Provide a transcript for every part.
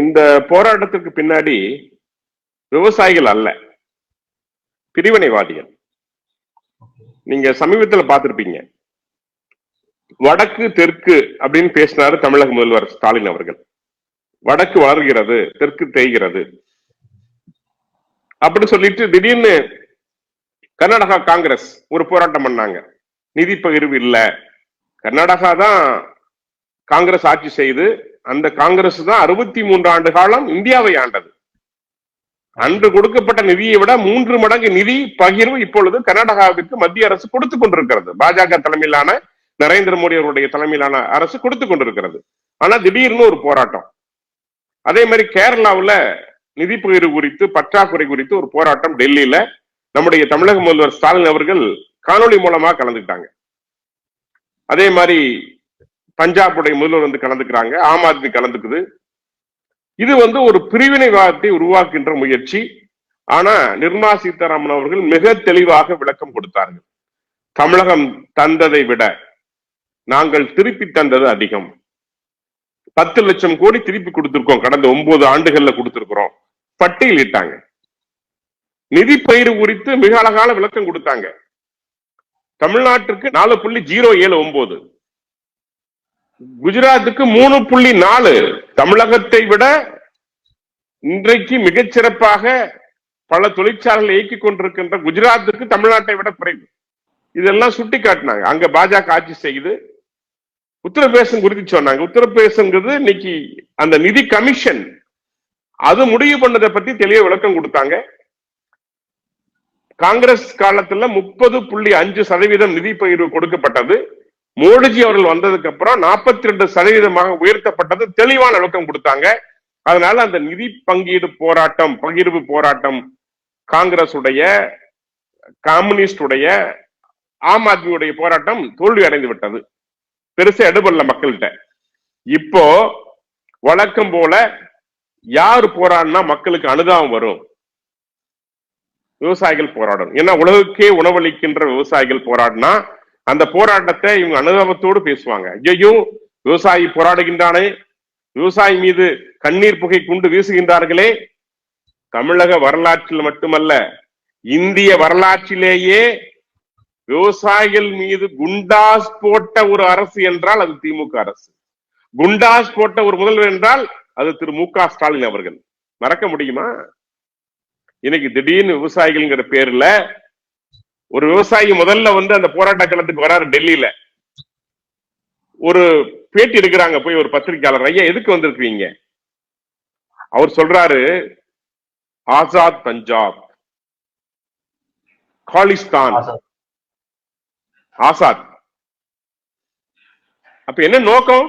இந்த போராட்டத்திற்கு பின்னாடி விவசாயிகள் அல்ல, பிரிவினைவாதிகள். நீங்க சமீபத்தில் பார்த்திருப்பீங்க, வடக்கு தெற்கு அப்படின்னு பேசினாரு தமிழக முதல்வர் ஸ்டாலின் அவர்கள். வடக்கு வளர்கிறது, தெற்கு தேய்கிறது அப்படின்னு சொல்லிட்டு திடீர்னு கர்நாடகா காங்கிரஸ் ஒரு போராட்டம் பண்ணாங்க. நிதி பகிர்வு இல்ல, கர்நாடகா தான் காங்கிரஸ் ஆட்சி செய்து, அந்த காங்கிரஸ் தான் 63 ஆண்டு காலம் இந்தியாவை ஆண்டது. அன்று கொடுக்கப்பட்ட நிதியை விட 3 மடங்கு நிதி பகிர்வு இப்பொழுது கர்நாடகாவிற்கு மத்திய அரசு கொடுத்துக் கொண்டிருக்கிறது. பாஜக தலைமையிலான நரேந்திர மோடி அவருடைய தலைமையிலான அரசு கொடுத்துக் கொண்டிருக்கிறது. ஆனா திடீர்னு ஒரு போராட்டம். அதே மாதிரி கேரளாவுல நிதி பகிர்வு குறித்து, பற்றாக்குறை குறித்து ஒரு போராட்டம் டெல்லியில நம்முடைய தமிழக முதல்வர் ஸ்டாலின் அவர்கள் காணொலி மூலமா கலந்துக்கிட்டாங்க. அதே மாதிரி பஞ்சாபுடைய முதல்வர் வந்து கலந்துக்கிறாங்க, ஆம் ஆத்மி கலந்துக்குது. இது ஒரு பிரிவினைவாதத்தை உருவாக்குகின்ற முயற்சி. ஆனா நிர்மலா சீதாராமன் அவர்கள் மிக தெளிவாக விளக்கம் கொடுத்தார்கள். தமிழகம் தந்ததை விட நாங்கள் திருப்பி தந்தது அதிகம். 10 லட்சம் கோடி திருப்பி கொடுத்திருக்கோம், கடந்த 9 ஆண்டுகள்ல கொடுத்திருக்கிறோம் பட்டியலிட்டாங்க. நிதி பகிர்வு குறித்து மிக அழகான விளக்கம் கொடுத்தாங்க. தமிழ்நாட்டுக்கு 4.079, குஜராத்துக்கு 3.4. தமிழகத்தை விட இன்றைக்கு மிகச்சிறப்பாக பல தொழிற்சாலைகளை இயக்கிக் கொண்டிருக்கின்ற குஜராத்துக்கு தமிழ்நாட்டை விட குறைவு. இதெல்லாம் சுட்டி காட்டினாங்க. அங்க பாஜக ஆட்சி செய்யுது. உத்தரப்பிரதேசம் குறித்து சொன்னாங்க. உத்தரப்பிரதேசங்கிறது இன்னைக்கு அந்த நிதி கமிஷன் அது முடிவு பண்ணதை பத்தி தெளிவ விளக்கம் கொடுத்தாங்க. காங்கிரஸ் காலத்துல 30.5% நிதி பகிர்வு கொடுக்கப்பட்டது. மோடிஜி அவர்கள் வந்ததுக்கு அப்புறம் 42% உயர்த்தப்பட்டது. தெளிவான விளக்கம் கொடுத்தாங்க. அதனால அந்த நிதி பங்கீடு போராட்டம், பகிர்வு போராட்டம் காங்கிரஸ் உடைய, கம்யூனிஸ்ட் உடைய, ஆம் ஆத்மியுடைய போராட்டம் தோல்வி அடைந்து விட்டது. பெருசா எடுபடல மக்கள்கிட்ட. இப்போ வழக்கம் போல யாரு போராடினா மக்களுக்கு அனுதாபம் வரும்? விவசாயிகள் போராடணும். ஏன்னா உலகுக்கே உணவளிக்கின்ற விவசாயிகள் போராடினா அந்த போராட்டத்தை இவங்க அனுதாபத்தோடு பேசுவாங்க. ஐயோ விவசாயி போராடுகின்றானே, விவசாயி மீது கண்ணீர் புகை குண்டு வீசுகின்றார்களே. தமிழக வரலாற்றில் மட்டுமல்ல, இந்திய வரலாற்றிலேயே விவசாயிகள் மீது குண்டாஸ் போட்ட ஒரு அரசு என்றால் அது திமுக அரசு. குண்டாஸ் போட்ட ஒரு முதல்வர் என்றால் அது திரு மு.க. ஸ்டாலின் அவர்கள். மறக்க முடியுமா? இன்னைக்கு திடீர்னு விவசாயிகள்ங்கிற பேர்ல ஒரு விவசாயி முதல்ல அந்த போராட்ட களத்துக்கு வராரு. டெல்லியில ஒரு பேட்டி எடுக்கிறாங்க போய் ஒரு பத்திரிகையாளர். ஐயா எதுக்கு வந்திருக்கீங்க? அவர் சொல்றாரு, ஆசாத் பஞ்சாப், காலிஸ்தான், ஆசாத். அப்ப என்ன நோக்கம்?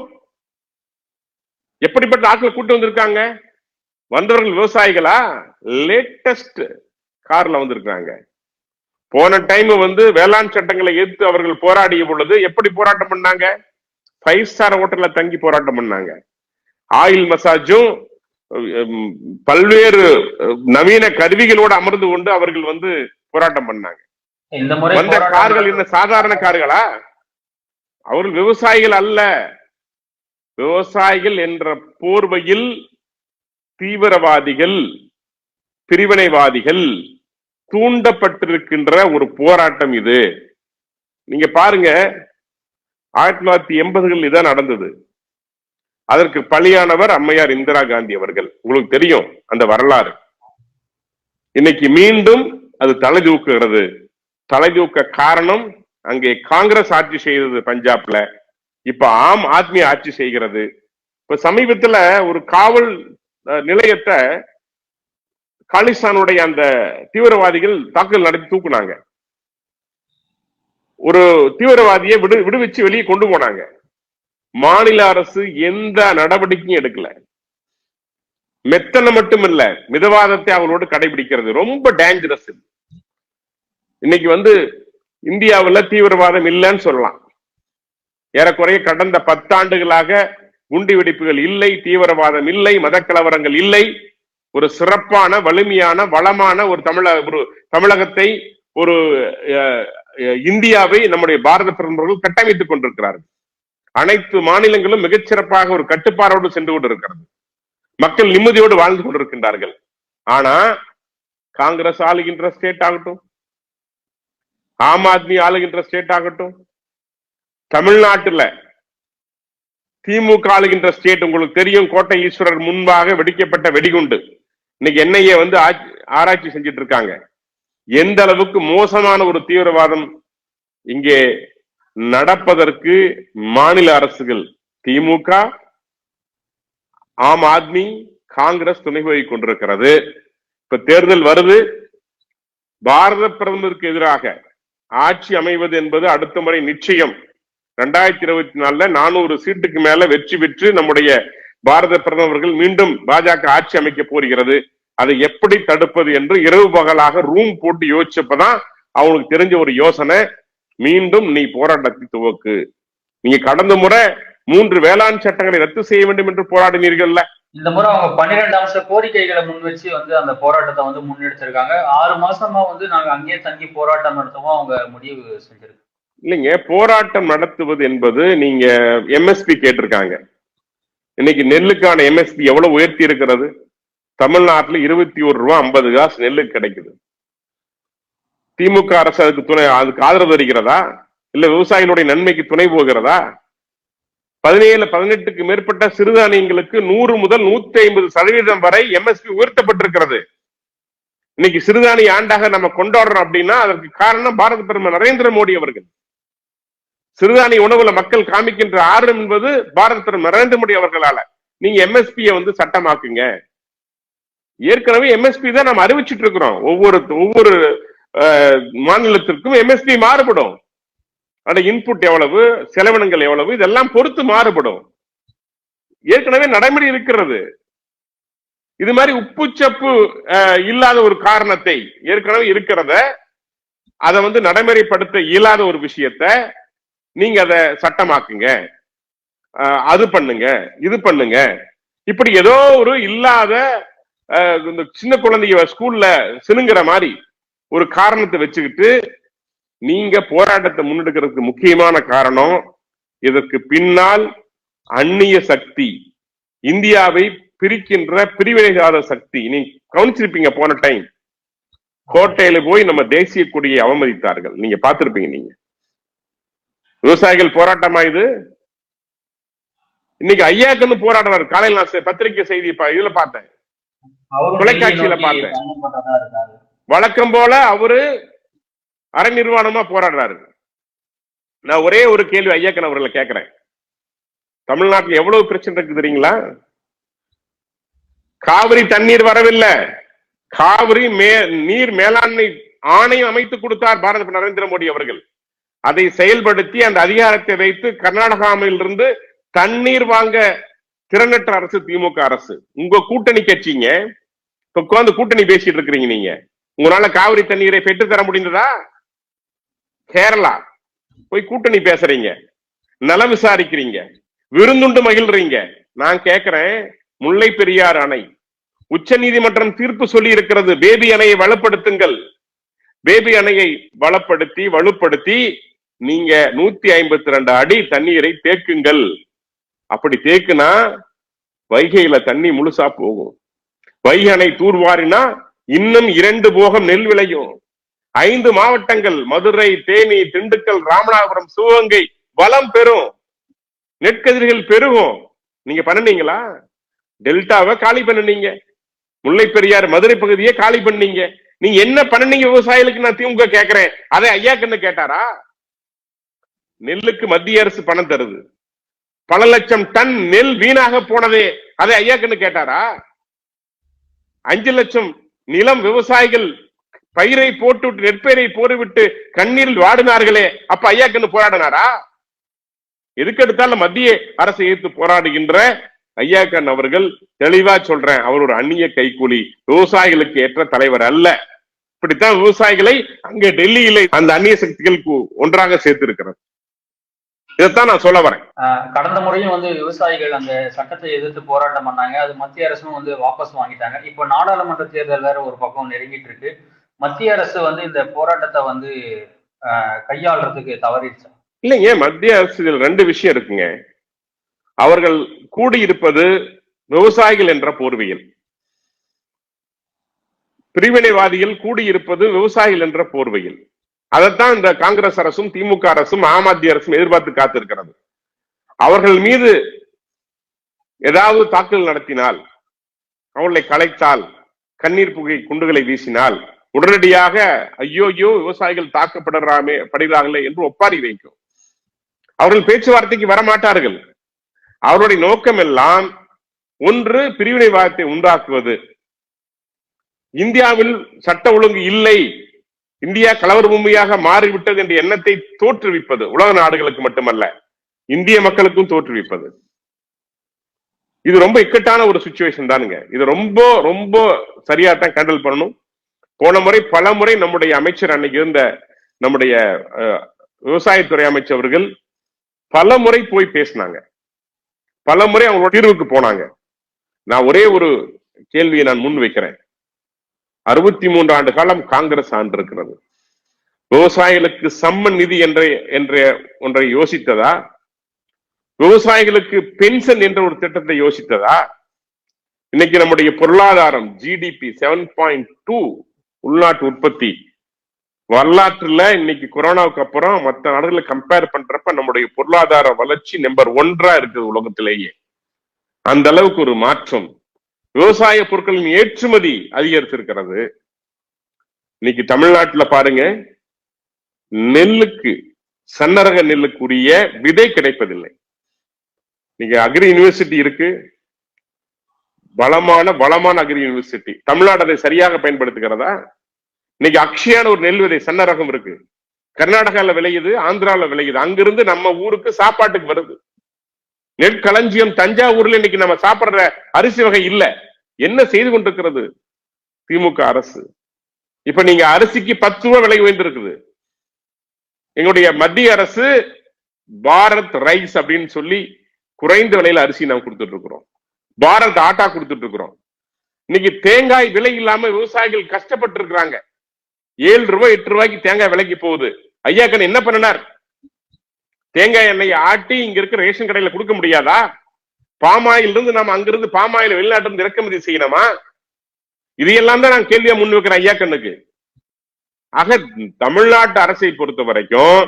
எப்படிப்பட்ட ஆட்களை கூட்டு வந்திருக்காங்க? வந்தவர்கள் விவசாயிகளா? லேட்டஸ்ட் கார்ல வந்திருக்காங்க. போன டைம் வேளாண் சட்டங்களை எதிர்த்து அவர்கள் போராடிய பொழுது எப்படி போராட்டம் பண்ணாங்க? 5 ஸ்டார் ஹோட்டல்ல தங்கி போராட்டம் பண்ணாங்க. ஆயில் மசாஜும் பல்வேறு நவீன கருவிகளோடு அமர்ந்து கொண்டு அவர்கள் போராட்டம் பண்ணாங்க. வந்த கார்கள் என்ன சாதாரண கார்களா? அவர்கள் விவசாயிகள் அல்ல. விவசாயிகள் என்ற போர்வையில் தீவிரவாதிகள், பிரிவினைவாதிகள் தூண்டப்பட்டிருக்கின்ற ஒரு போராட்டம் இது. நீங்க பாருங்க, 1980களில் இதான் நடந்தது. அதற்கு பலியானவர் அம்மையார் இந்திரா காந்தி அவர்கள். உங்களுக்கு தெரியும் அந்த வரலாறு. இன்னைக்கு மீண்டும் அது தலை தூக்குகிறது. தலை தூக்க காரணம் அங்கே காங்கிரஸ் ஆட்சி செய்தது பஞ்சாப்ல. இப்ப ஆம் ஆத்மி ஆட்சி செய்கிறது. இப்ப சமீபத்துல ஒரு காவல் நிலையத்தை காலிஸ்தானுடைய அந்த தீவிரவாதிகள் தாக்குதல் நடத்தி தூக்குனாங்க. ஒரு தீவிரவாதியை விடுவிச்சு வெளியே கொண்டு போனாங்க. மாநில அரசு எந்த நடவடிக்கையும் எடுக்கல. மெத்தனை மட்டும் இல்ல, மிதவாதத்தை அவங்களோடு கடைபிடிக்கிறது. ரொம்ப டேஞ்சரஸ். இன்னைக்கு இந்தியாவுல தீவிரவாதம் இல்லைன்னு சொல்லலாம். ஏறக்குறைய கடந்த 10 ஆண்டுகளாக குண்டு வெடிப்புகள் இல்லை, தீவிரவாதம் இல்லை, மதக்கலவரங்கள் இல்லை. ஒரு சிறப்பான, வலிமையான, வளமான ஒரு தமிழகத்தை, ஒரு இந்தியாவை நம்முடைய பாரத பிரதமர்கள் கட்டமைத்துக் கொண்டிருக்கிறார்கள். அனைத்து மாநிலங்களும் மிகச்சிறப்பாக ஒரு கட்டுப்பாடோடு சென்று கொண்டிருக்கிறது. மக்கள் நிம்மதியோடு வாழ்ந்து கொண்டிருக்கின்றார்கள். ஆனா காங்கிரஸ் ஆளுகின்ற ஸ்டேட் ஆகட்டும், ஆம் ஆத்மி ஆளுகின்ற ஸ்டேட் ஆகட்டும், தமிழ்நாட்டுல திமுக ஆளுகின்ற ஸ்டேட், உங்களுக்கு தெரியும், கோட்டை ஈஸ்வரர் முன்பாக வெடிக்கப்பட்ட வெடிகுண்டு இன்னைக்கு என்ஐஏ வந்து ஆராய்ச்சி செஞ்சிட்டு இருக்காங்க. எந்த அளவுக்கு மோசமான ஒரு தீவிரவாதம் இங்கே நடப்பதற்கு மாநில அரசுகள் திமுக, ஆம் ஆத்மி, காங்கிரஸ் துணை போய் கொண்டிருக்கிறது. இப்ப தேர்தல் வருது, பாரத பிரதமருக்கு எதிராக ஆட்சி அமைவது என்பது அடுத்த முறை நிச்சயம். 2024 400 சீட்டுக்கு மேல வெற்றி பெற்று நம்முடைய பாரத பிரதமர்கள் மீண்டும் பாஜக ஆட்சி அமைக்க போகிறது. அதை எப்படி தடுப்பது என்று இரவு பகலாக ரூம் போட்டு யோசிச்சப்பதான் அவங்களுக்கு தெரிஞ்ச ஒரு யோசனை, மீண்டும் நீ போராட்டத்தை துவக்கு. நீங்க கடந்த முறை 3 வேளாண் சட்டங்களை ரத்து செய்ய வேண்டும் என்று போராடினீர்கள்ல, இந்த முறை அவங்க 12 அம்ச கோரிக்கைகளை முன் வச்சு வந்து அந்த போராட்டத்தை வந்து முன்னெடுத்திருக்காங்க. 6 மாசமா வந்து நாங்க அங்கேயே தங்கி போராட்டம் நடத்தவும் அவங்க முடிவு செஞ்சிருக்கு. இல்லைங்க, போராட்டம் நடத்துவது என்பது, நீங்க எம்எஸ்பி கேட்டிருக்காங்க. இன்னைக்கு நெல்லுக்கான எம்எஸ்பி எவ்வளவு உயர்த்தி இருக்கிறது? தமிழ்நாட்டில் 21 ரூபாய் 50 காசு நெல்லுக்கு கிடைக்குது. திமுக அரசு அதுக்கு ஆதரவு தருகிறதா? இல்ல விவசாயிகளுடைய நன்மைக்கு துணை போகிறதா? 17-18க்கு மேற்பட்ட சிறுதானியங்களுக்கு 100 முதல் 150% வரை எம்எஸ்பி உயர்த்தப்பட்டிருக்கிறது. இன்னைக்கு சிறுதானிய ஆண்டாக நம்ம கொண்டாடுறோம் அப்படின்னா அதற்கு காரணம் பாரத பிரதமர் நரேந்திர மோடி அவர்கள். சிறுதானிய உணவுல மக்கள் காமிக்கின்ற ஆர்வம் என்பது பாரத பிரதமர் நரேந்திர மோடி அவர்களால. நீங்க எம்எஸ்பியை வந்து சட்டமாக்குங்க. ஏற்கனவே எம்எஸ்பி தான் நம்ம அறிவிச்சிட்டு இருக்கிறோம். ஒவ்வொரு மாநிலத்திற்கும் எம்எஸ்பி மாறுபடும். அந்த இன்புட் எவ்வளவு, செலவினங்கள் எவ்வளவு, இதெல்லாம் பொறுத்து மாறுபடும். ஏற்கனவே நடைமுறை இருக்கிறது. இது மாதிரி உப்புச்சப்பு இல்லாத ஒரு காரணத்தை ஏற்கனவே இருக்கிறத அதை வந்து நடைமுறைப்படுத்த இயலாத ஒரு விஷயத்த நீங்க அதை சட்டமாக்குங்க, அது பண்ணுங்க, இது பண்ணுங்க. இப்படி ஏதோ ஒரு இல்லாத இந்த சின்ன குழந்தைய ஸ்கூல்ல சினுங்கிற மாதிரி ஒரு காரணத்தை வச்சுக்கிட்டு நீங்க போராட்டத்தை முன்னெடுக்கிறதுக்கு முக்கியமான காரணம், இதற்கு பின்னால் அந்நிய சக்தி, இந்தியாவை பிரிக்கின்ற பிரிவினைவாத சக்தி. நீ கவனிச்சிருப்பீங்க, போன டைம் கோட்டையில போய் நம்ம தேசிய கொடியை அவமதித்தார்கள். நீங்க பார்த்திருப்பீங்க. நீங்க விவசாயிகள் போராட்டமா இது? இன்னைக்கு ஐயாக்குன்னு போராடுறாரு. காலையில் நான் பத்திரிகை செய்தி இதுல பார்த்தேன், தொலைக்காட்சியில பார்த்தேன். வழக்கம் போல அவரு அரை நிர்வாணமா போராடுறாரு. நான் ஒரே ஒரு கேள்வி ஐயாக்கன் அவர்களை கேட்கிறேன். தமிழ்நாட்டில் எவ்வளவு பிரச்சனை இருக்கு தெரியுங்களா? காவிரி தண்ணீர் வரவில்லை. காவிரி நீர் மேலாண்மை ஆணையம் அமைத்து கொடுத்தார் பாரத நரேந்திர மோடி அவர்கள். அதை செயல்படுத்தி அந்த அதிகாரத்தை வைத்து கர்நாடகாவிலிருந்து தண்ணீர் வாங்க திறனற்ற அரசு திமுக அரசு. உங்க கூட்டணி கட்சிங்க உட்கார்ந்து கூட்டணி பேசிட்டு இருக்கிறீங்க. நீங்க உங்களால காவிரி தண்ணீரை பெற்று தர முடிந்ததா? கேரளா போய் கூட்டணி பேசுறீங்க, நலம் விசாரிக்கிறீங்க, விருந்துண்டு மகிழ்றீங்க. நான் கேட்கிறேன், முல்லை பெரியாறு அணை உச்ச நீதிமன்றம் தீர்ப்பு சொல்லி இருக்கிறது, பேபி அணையை வலுப்படுத்துங்கள். பேபி அணையை வலுப்படுத்தி நீங்க 152 அடி தண்ணீரை தேக்குங்கள். அப்படி தேக்குனா வைகையில தண்ணி முழுசா போகும். வைகை அணை தூர்வாரினா இன்னும் 2 போகம் நெல் விளையும். 5 மாவட்டங்கள் மதுரை, தேனி, திண்டுக்கல், ராமநாதபுரம், சிவகங்கை வளம் பெறும், நெற்கதிர்கள் பெருகும். நீங்க பண்ணீங்களா? டெல்டாவை காலி பண்ணீங்க, முல்லை பெரியாறு மதுரை பகுதியை காலி பண்ணீங்க. நீங்க என்ன பண்ணீங்க விவசாயிகளுக்கு? நான் திமுக கேட்கிறேன். அதை ஐயாக்குன்னு கேட்டாரா? நெல்லுக்கு மத்திய அரசு பணம் தருது, பல லட்சம் டன் நெல் வீணாக போனதே, அதை ஐயாக்குன்னு கேட்டாரா? 5 லட்சம் நிலம் விவசாயிகள் பயிரை போட்டுவிட்டு நெற்பயிரை போட்டுவிட்டு கண்ணீரில் வாடினார்களே, அப்ப ஐயாக்குன்னு போராடினாரா? எதுக்கு எடுத்தாலும் மத்திய அரசை எதிர்த்து போராடுகின்ற ஐயாக்கன் அவர்கள் தெளிவா சொல்றேன், அவர் ஒரு அந்நிய கைக்கூலி, விவசாயிகளுக்கு ஏற்ற தலைவர் அல்ல. இப்படித்தான் விவசாயிகளை அங்க டெல்லியில அந்த அந்நிய சக்திகளுக்கு ஒன்றாக சேர்த்து இருக்கிறது. இதைத்தான் நான் சொல்ல வரேன். கடந்த முறையும் வந்து விவசாயிகள் அந்த சட்டத்தை எதிர்த்து போராட்டம் பண்ணாங்க. அது மத்திய அரசும் வந்து வாபஸ் வாங்கிட்டாங்க. இப்போ நாடாளுமன்ற தேர்தல் வேற ஒரு பக்கம் நெருங்கிட்டு இருக்கு. மத்திய அரசு வந்து இந்த போராட்டத்தை வந்து கையாளுறதுக்கு தவறிடுச்சா? இல்லைங்க, மத்திய அரசு 2 விஷயம் இருக்குங்க. அவர்கள் கூடியிருப்பது விவசாயிகள் என்ற போர்வையில், பிரிவினைவாதிகள் கூடியிருப்பது விவசாயிகள் என்ற போர்வையில். அதைத்தான் இந்த காங்கிரஸ் அரசும் திமுக அரசும் ஆம் ஆத்மி அரசும் எதிர்பார்த்து காத்திருக்கிறது. அவர்கள் மீது ஏதாவது தாக்குதல் நடத்தினால், அவர்களை கலைத்தால், கண்ணீர் புகை குண்டுகளை வீசினால் உடனடியாக ஐயோ விவசாயிகள் தாக்கப்படுறாங்களே என்று ஒப்பாரி வைக்கும். அவர்கள் பேச்சுவார்த்தைக்கு வரமாட்டார்கள். அவருடைய நோக்கம் எல்லாம் ஒன்று பிரிவினைவாதத்தை உண்டாக்குவது, இந்தியாவில் சட்ட ஒழுங்கு இல்லை, இந்தியா கலவர பூமியாக மாறிவிட்டது என்ற எண்ணத்தை தோற்றுவிப்பது, உலக நாடுகளுக்கு மட்டுமல்ல இந்திய மக்களுக்கும் தோற்றுவிப்பது. இது ரொம்ப இக்கட்டான ஒரு சிச்சுவேஷன் தானுங்க. இது ரொம்ப ரொம்ப சரியாத்தான் ஹேண்டில் பண்ணணும். போன முறை பல முறை நம்முடைய அமைச்சர் அன்னைக்கு இருந்த நம்முடைய விவசாயத்துறை அமைச்சர்கள் பல முறை போய் பேசினாங்க, பல முறை அவங்களோட தீர்வுக்கு போனாங்க. நான் ஒரே ஒரு கேள்வியை நான் முன் வைக்கிறேன். 63 ஆண்டு காலம் காங்கிரஸ் ஆண்டு இருக்கிறது. விவசாயிகளுக்கு சம்மன் நிதி என்ற ஒன்றை யோசித்ததா? விவசாயிகளுக்கு பென்ஷன் என்ற ஒரு திட்டத்தை யோசித்ததா? இன்னைக்கு நம்முடைய பொருளாதாரம் ஜிடிபி 7.2 உள்நாட்டு உற்பத்தி வரலாற்றுல இன்னைக்கு கொரோனாவுக்கு அப்புறம் மற்ற நாடுகளை கம்பேர் பண்றப்ப நம்முடைய பொருளாதார வளர்ச்சி நம்பர் 1 இருக்குது உலகத்திலேயே. அந்த அளவுக்கு ஒரு மாற்றம். விவசாய பொருட்களின் ஏற்றுமதி அதிகரித்திருக்கிறது. இன்னைக்கு தமிழ்நாட்டுல பாருங்க, நெல்லுக்கு, சன்னரக நெல்லுக்குரிய விதை கிடைப்பதில்லை. நீங்க அக்ரி யூனிவர்சிட்டி இருக்கு, வளமான அக்ரி யூனிவர்சிட்டி. தமிழ்நாடு அதை சரியாக பயன்படுத்துகிறதா? இன்னைக்கு அக்ஷயான ஒரு நெல் விதை சன்னரகம் இருக்கு, கர்நாடகால விளையுது, ஆந்திரால விளையுது, அங்கிருந்து நம்ம ஊருக்கு சாப்பாட்டுக்கு வருது. நெற்களஞ்சியம் தஞ்சாவூர்ல இன்னைக்கு நம்ம சாப்பிடுற அரிசி வகை இல்ல. என்ன செய்து கொண்டிருக்கிறது திமுக அரசு? இப்ப நீங்க அரிசிக்கு 10 ரூபாய் விலை உயர்ந்திருக்குது. எங்களுடைய மத்திய அரசு பாரத் ரைஸ் அப்படின்னு சொல்லி குறைந்த விலையில அரிசி நாம் கொடுத்துட்டு இருக்கிறோம், பாரத் ஆட்டா கொடுத்துட்டு இருக்கிறோம். இன்னைக்கு தேங்காய் விலை இல்லாம விவசாயிகள் கஷ்டப்பட்டு இருக்கிறாங்க. 7 ரூபாய் 8 ரூபாய்க்கு தேங்காய் விலைக்கு போகுது. ஐயாக்கன் என்ன பண்ணினார்? தேங்காய் எண்ணெய் ஆட்டி இங்க இருக்கிற ரேஷன் கடையில கொடுக்க முடியாதா? பாமாயில் இருந்து நாம அங்கிருந்து பாமாயில் வெளிநாட்டு இருந்து இறக்குமதி செய்யணுமா? இதையெல்லாம் தான் நான் கேள்வியா முன் வைக்கிறேன் ஐயாக்கண்ணுக்கு. ஆக தமிழ்நாட்டு அரசை பொறுத்த வரைக்கும்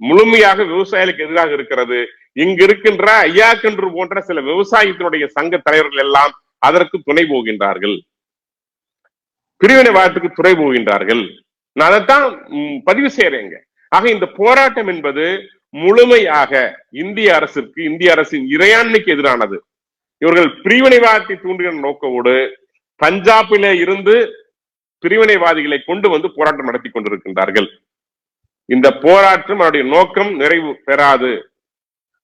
முழுமையாக விவசாயிகளுக்கு எதிராக இருக்கிறது. இங்க இருக்கின்ற ஐயாக்கன்று போன்ற சில விவசாயத்தினுடைய சங்க தலைவர்கள் எல்லாம் அதற்கு துணை போகின்றார்கள், பிரிவினைவாதத்துக்கு துணை போகின்றார்கள். நான் அதைத்தான் பதிவு செய்யறேங்க. ஆக இந்த போராட்டம் என்பது முழுமையாக இந்திய அரசிற்கு, இந்திய அரசின் இறையாண்மைக்கு எதிரானது. இவர்கள் பிரிவினைவாதத்தை தூண்டுகிற நோக்கோடு பஞ்சாபில இருந்து பிரிவினைவாதிகளை கொண்டு வந்து போராட்டம் நடத்தி கொண்டிருக்கின்றார்கள். இந்த போராட்டம் அவருடைய நோக்கம் நிறைவு பெறாது.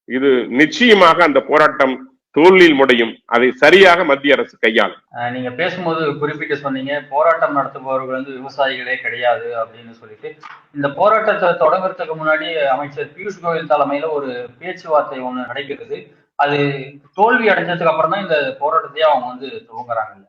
இது நிச்சயமாக அந்த போராட்டம் தோல்வியில் முடியும். அதை சரியாக மத்திய அரசு கையாளும். நீங்க பேசும்போது குறிப்பிட்டு சொன்னீங்க, போராட்டம் நடத்துபவர்கள் வந்து விவசாயிகளே கிடையாது அப்படின்னு சொல்லிட்டு. இந்த போராட்டத்தை தொடங்குறதுக்கு முன்னாடி அமைச்சர் பியூஷ் கோயல் தலைமையில ஒரு பேச்சுவார்த்தை ஒண்ணு நடைபெறுது. அது தோல்வி அடைஞ்சதுக்கு அப்புறம் தான் இந்த போராட்டத்தையே அவங்க வந்து துவங்குறாங்க.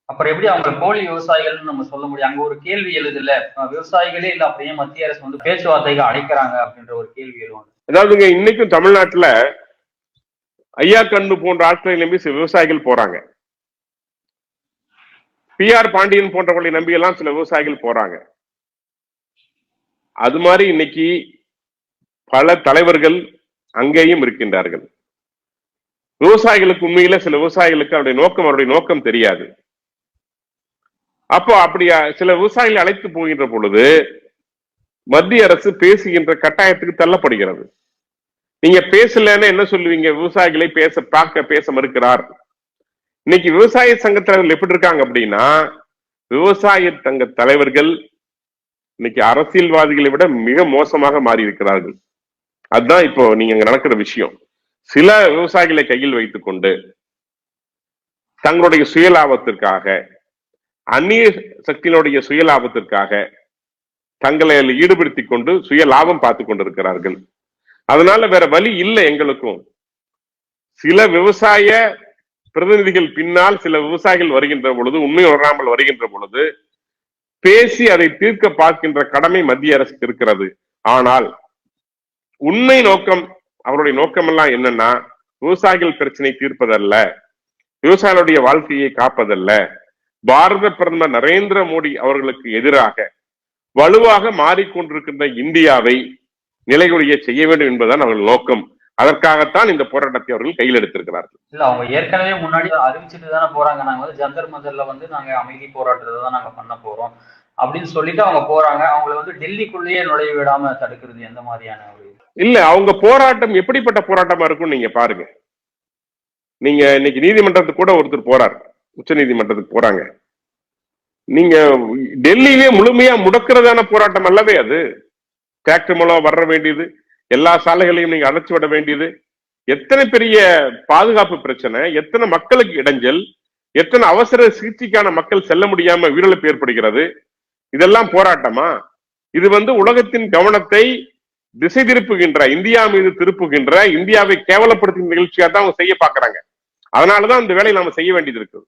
அப்புறம் எப்படி அவங்க போலி விவசாயிகள்னு நம்ம சொல்ல முடியும்? அங்க ஒரு கேள்வி எழுதுல, விவசாயிகளே இல்ல அப்படியே மத்திய அரசு வந்து பேச்சுவார்த்தைக்கு அழைக்கிறாங்க அப்படின்ற ஒரு கேள்வி எழுவாங்க. அதாவதுங்க, இன்னைக்கும் தமிழ்நாட்டுல ஐயா கண்ணு போன்ற ஆட்களை நம்பி சில விவசாயிகள் போறாங்க. PR பாண்டியன் போன்றவர்களை நம்பி எல்லாம் சில விவசாயிகள் போறாங்க. அது மாதிரி இன்னைக்கு பல தலைவர்கள் அங்கேயும் இருக்கின்றார்கள். விவசாயிகளுக்கு உண்மையில சில விவசாயிகளுக்கு அவருடைய நோக்கம் தெரியாது. அப்போ அப்படியா சில விவசாயிகள் அழைத்து போகின்ற பொழுது மத்திய அரசு பேசுகின்ற கட்டாயத்துக்கு தள்ளப்படுகிறது. நீங்க பேசலன்னு என்ன சொல்லுவீங்க? விவசாயிகளை பேச மறுக்கிறார். இன்னைக்கு விவசாய சங்க தலைவர்கள் எப்படி இருக்காங்க அப்படின்னா, விவசாய சங்க தலைவர்கள் இன்னைக்கு அரசியல்வாதிகளை விட மிக மோசமாக மாறி இருக்கிறார்கள். அதுதான் இப்போ நீங்க அங்க நடக்கிற விஷயம். சில விவசாயிகளை கையில் வைத்துக் கொண்டு தங்களுடைய சுயலாபத்திற்காக, அந்நிய சக்தியினுடைய சுயலாபத்திற்காக தங்களை ஈடுபடுத்திக் கொண்டு சுய லாபம் பார்த்து கொண்டிருக்கிறார்கள். அதனால வேற வழி இல்லை எங்களுக்கும். சில விவசாய பிரதிநிதிகள் பின்னால் சில விவசாயிகள் வருகின்ற பொழுது, உண்மை வராமல் வருகின்ற பொழுது பேசி அதை தீர்க்க பார்க்கின்ற கடமை மத்திய அரசுக்கு இருக்கிறது. ஆனால் உண்மை நோக்கம், அவருடைய நோக்கம் எல்லாம் என்னன்னா, விவசாயிகள் பிரச்சனை தீர்ப்பதல்ல, விவசாயிகளுடைய வாழ்க்கையை காப்பதல்ல, பாரத பிரதமர் நரேந்திர மோடி அவர்களுக்கு எதிராக வலுவாக மாறிக்கொண்டிருக்கின்ற இந்தியாவை நிலைகுலைய செய்ய வேண்டும் என்பதுதான் அவர்கள் நோக்கம். அதற்காகத்தான் இந்த போராட்டத்தை அவர்கள் கையில் எடுத்திருக்கிறார்கள். இல்ல, அவங்க ஏற்கனவே முன்னாடி அறிவிச்சுட்டு தானே போறாங்க, நாங்க வந்து ஜந்தர் மந்தர்ல வந்து நாங்க அமைதி போராட்டத்தை தான் நாங்க பண்ண போறோம் அப்படின்னு சொல்லிட்டு அவங்க போறாங்க. அவங்களை வந்து டெல்லிக்குள்ளேயே நுழைய விடாம தடுக்கிறது எந்த மாதிரியான ஒரு இல்ல, அவங்க போராட்டம் எப்படிப்பட்ட போராட்டமா இருக்கும் நீங்க பாருங்க. நீங்க இன்னைக்கு நீதிமன்றத்துக்கு கூட ஒருத்தர் போறார், உச்ச நீதிமன்றத்துக்கு போறாங்க. நீங்க டெல்லியிலே முழுமையா முடக்கிறதான போராட்டம் அல்லவே அது. டிராக்டர் மூலம் வர வேண்டியது, எல்லா சாலைகளையும் நீங்க அடைச்சு விட வேண்டியது, எத்தனை பெரிய பாதுகாப்பு பிரச்சனை, எத்தனை மக்களுக்கு இடைஞ்சல், எத்தனை அவசர சிகிச்சைக்கான மக்கள் செல்ல முடியாம உயிரிழப்பு ஏற்படுகிறது. இதெல்லாம் போராட்டமா? இது வந்து உலகத்தின் கவனத்தை திசை திருப்புகின்ற, இந்தியா மீது திருப்புகின்ற, இந்தியாவை கேவலப்படுத்தும் நிகழ்ச்சியா தான் அவங்க செய்ய பாக்குறாங்க. அதனாலதான் இந்த வேலையை நாம செய்ய வேண்டியது இருக்கு.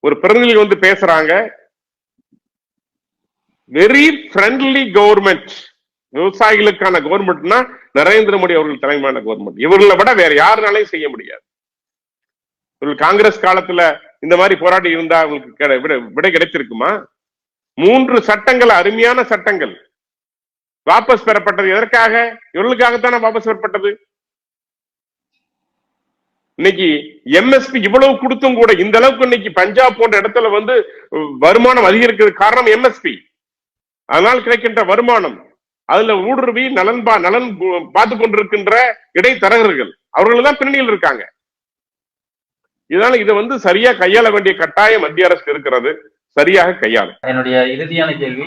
ஒரு பிரதிநிதி வந்து பேசுறாங்க, வெரி ஃப்ரெண்ட்லி கவர்மெண்ட், விவசாயிகளுக்கான கவர்மெண்ட்னா நரேந்திர மோடி அவர்கள் தலைமையான கவர்மெண்ட். இவர்களை விட வேற யாருனாலையும் செய்ய முடியாது. இவர்கள் காங்கிரஸ் காலத்துல இந்த மாதிரி போராட்டம் இருந்தா அவங்களுக்கு விடை கிடைத்திருக்குமா? 3 சட்டங்கள், அருமையான சட்டங்கள் வாபஸ் பெறப்பட்டது. எதற்காக? இவர்களுக்காகத்தானே வாபஸ் பெறப்பட்டது. இன்னைக்கு எம்எஸ்பி இவ்வளவு கொடுத்தும் கூட இந்த அளவுக்கு இன்னைக்கு பஞ்சாப் போன்ற இடத்துல வந்து வருமானம் அதிகரிக்கிறது காரணம் எம்எஸ்பி. அதனால் கிடைக்கின்ற வருமானம், அதுல ஊடுருவி நலன் பார்த்து கொண்டிருக்கின்ற இடைத்தரகர்கள் அவர்கள் தான் பின்னணியில் இருக்காங்க. இதனால இதை வந்து சரியா கையாள வேண்டிய கட்டாயம் மத்திய அரசு இருக்கிறது, சரியாக கையாளும். என்னுடைய இறுதியான கேள்வி,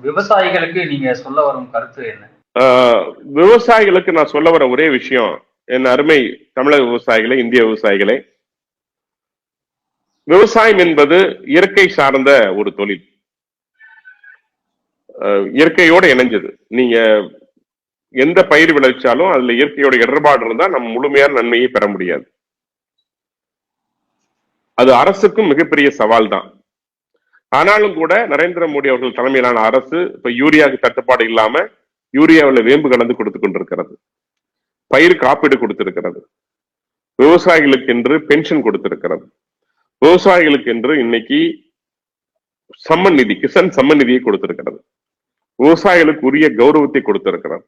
விவசாயிகளுக்கு நீங்க சொல்ல வரும் கருத்து என்ன? விவசாயிகளுக்கு நான் சொல்ல வர ஒரே விஷயம், என் அருமை தமிழக விவசாயிகளே, இந்திய விவசாயிகளே, விவசாயம் என்பது இயற்கை சார்ந்த ஒரு தொழில், இயற்கையோட இணைஞ்சது. நீங்க எந்த பயிர் விளைச்சாலும் அதுல இயற்கையோட இடர்பாடு இருந்தா நம்ம முழுமையான நன்மையை பெற முடியாது. அது அரசுக்கும் மிகப்பெரிய சவால் தான். ஆனாலும் கூட நரேந்திர மோடி அவர்கள் தலைமையிலான அரசு இப்ப யூரியாவுக்கு தட்டுப்பாடு இல்லாம யூரியாவில் வேம்பு கலந்து கொடுத்து கொண்டிருக்கிறது, பயிர் காப்பீடு கொடுத்திருக்கிறது, விவசாயிகளுக்கு என்று பென்ஷன் கொடுத்திருக்கிறது, விவசாயிகளுக்கு என்று இன்னைக்கு சம்மன் நிதி, கிசான் சம்மன் நிதியை கொடுத்திருக்கிறது, விவசாயிகளுக்கு உரிய கௌரவத்தை கொடுத்திருக்கிறார்.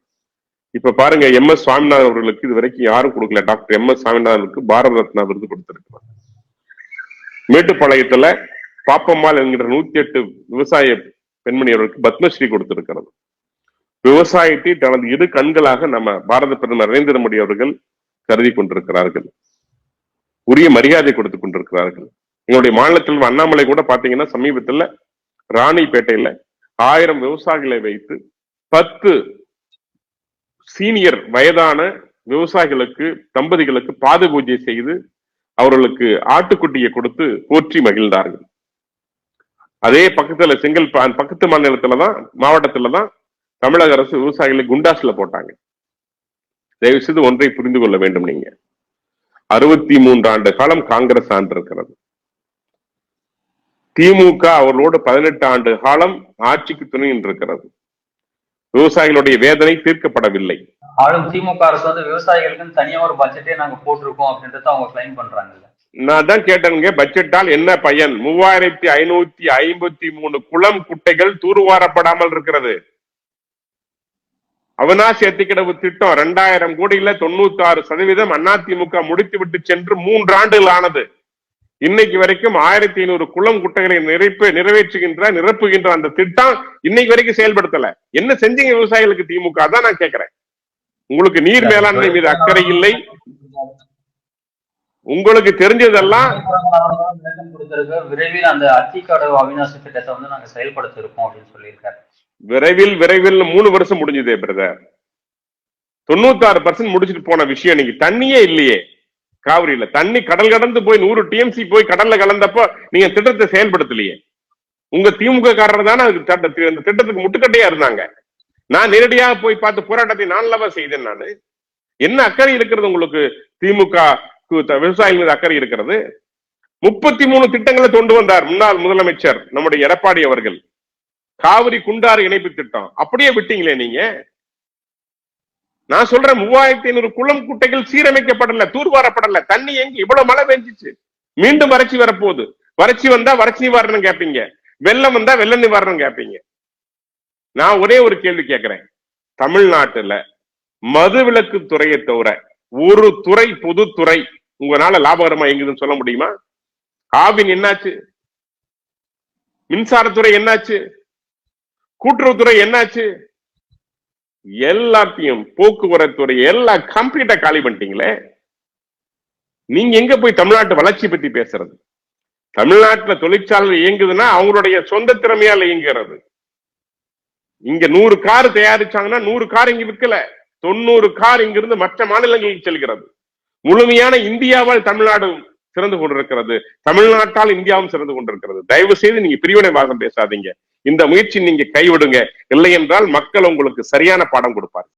இப்ப பாருங்க, எம்.எஸ். சுவாமிநாதன் அவர்களுக்கு இது வரைக்கும் யாரும் கொடுக்கல. Doctor M S. சுவாமிநாதனுக்கு பாரத ரத்னா விருது கொடுத்திருக்கிறார். மேட்டுப்பாளையத்துல பாப்பம்மாள் என்கிற 108 விவசாய பெண்மணி அவர்களுக்கு பத்மஸ்ரீ கொடுத்திருக்கிறது. விவசாயத்தை தனது இரு கண்களாக நம்ம பாரத பிரதமர் நரேந்திர மோடி அவர்கள் கருதி கொண்டிருக்கிறார்கள், உரிய மரியாதை கொடுத்துக் கொண்டிருக்கிறார்கள். எங்களுடைய மாநிலத்தில் அண்ணாமலை கூட பாத்தீங்கன்னா சமீபத்துல ராணிப்பேட்டையில 1000 விவசாயிகளை வைத்து 10 சீனியர் வயதான விவசாயிகளுக்கு, தம்பதிகளுக்கு பாத பூஜை செய்து அவர்களுக்கு ஆட்டுக்குட்டியை கொடுத்து போற்றி மகிழ்ந்தார்கள். அதே பக்கத்துல பக்கத்து மாநிலத்துலதான், மாவட்டத்துலதான் தமிழக அரசு விவசாயிகளை குண்டாஸ்ல போட்டாங்க. தயவு செய்து ஒன்றை புரிந்து கொள்ள வேண்டும், நீங்க 63 ஆண்டு காலம் காங்கிரஸ் ஆண்டு இருக்கிறது, திமுக அவர்களோடு 18 ஆண்டு காலம் ஆட்சிக்கு துணை இருக்கிறது. விவசாயிகளுடைய வேதனை தீர்க்கப்படவில்லை. ஆளும் திமுக அரசு வந்து விவசாயிகளுக்கு தனியா ஒரு பட்ஜெட்டே நாங்க போட்டிருக்கோம் அப்படின்றத அவங்க கிளைம் பண்றாங்க. நான் தான் கேட்டேங்க, பட்ஜெட்டால் என்ன பயன்? 3553 குளம் குட்டைகள் தூர்வாரப்படாமல் இருக்கிறது. அவிநாசி அத்திக்கடவு திட்டம் 2000 கோடியில 96% அதிமுக முடித்து விட்டு சென்று 3 ஆண்டுகள் ஆனது. இன்னைக்கு வரைக்கும் 1500 குளம் குட்டைகளை நிரப்புகின்ற அந்த திட்டம் இன்னைக்கு வரைக்கும் செயல்படுத்தல. என்ன செஞ்சீங்க விவசாயிகளுக்கு திமுக? தான் நான் கேட்கிறேன். உங்களுக்கு நீர் மேலாண்மை மீது அக்கறை இல்லை, உங்களுக்கு தெரிஞ்சதெல்லாம். விரைவில் அந்த அத்திக்கடவு அவிநாசி திட்டத்தை வந்து நாங்க செயல்படுத்த இருக்கோம் அப்படின்னு சொல்லியிருக்காரு. விரைவில் 3 வருஷம் முடிஞ்சதே பிரதர். 96% முடிச்சுட்டு போன விஷயம். நீங்க தண்ணியே இல்லையே காவிரியில. தண்ணி கடல் கடந்து போய் 100 TMC போய் கடல்ல கலந்தப்போ நீங்க திட்டத்தை செயல்படுத்தலையே. உங்க திமுக காரர் தானே அந்த திட்டத்துக்கு முட்டுக்கட்டையா இருந்தாங்க. நான் நேரடியாக போய் பார்த்து போராட்டத்தை நான்லவா செய்தேன். நான் என்ன அக்கறை இருக்கிறது உங்களுக்கு? திமுக விவசாயிகள் மீது அக்கறை இருக்கிறது. 33 திட்டங்களை கொண்டு வந்தார் முன்னாள் முதலமைச்சர் நம்முடைய எடப்பாடி அவர்கள். காவிரி குண்டாறு இணைப்பு திட்டம் அப்படியே விட்டீங்களே நீங்க. நான் சொல்றேன், 3500 குளம் குட்டைகள் சீரமைக்கப்படல, தூர்வாரப்படல. தண்ணி எங்க? இவ்வளவு மழை பெஞ்சிச்சு, மீண்டும் வறட்சி வரப்போகுது. வறட்சி வந்தா வறட்சி நிவாரணம் கேட்பீங்க, வெள்ளம் வந்தா வெள்ள நிவாரணம் கேட்பீங்க. நான் ஒரே ஒரு கேள்வி கேட்கிறேன். தமிழ்நாட்டுல மதுவிலக்கு துறையை தவிர ஒரு துறை, பொதுத்துறை உங்களால லாபகரமா இயங்குதுன்னு சொல்ல முடியுமா? காவின் என்னாச்சு? மின்சாரத்துறை என்னாச்சு? கூட்டுறவுத்துறை என்னாச்சு? எல்லாத்தையும், போக்குவரத்து துறை எல்லாம் கம்ப்ளீட்டா காலி பண்ணிட்டீங்களே. நீங்க எங்க போய் தமிழ்நாட்டு வளர்ச்சி பத்தி பேசுறது? தமிழ்நாட்டுல தொழிற்சாலை இயங்குதுன்னா அவங்களுடைய சொந்த திறமையால இயங்குகிறது. இங்க 100 கார் தயாரிச்சாங்கன்னா 100 கார் இங்க விற்கல, 90 கார் இங்கிருந்து மற்ற மாநிலங்களுக்கு செல்கிறது. முழுமையான இந்தியாவால் தமிழ்நாடு சிறந்து கொண்டிருக்கிறது, தமிழ்நாட்டால் இந்தியாவும் சிறந்து கொண்டிருக்கிறது. தயவு செய்து நீங்க பிரிவினைவாதம் பேசாதீங்க. இந்த முயற்சி நீங்க கைவிடுங்க, இல்லை என்றால் மக்கள் உங்களுக்கு சரியான பாடம் கொடுப்பார்.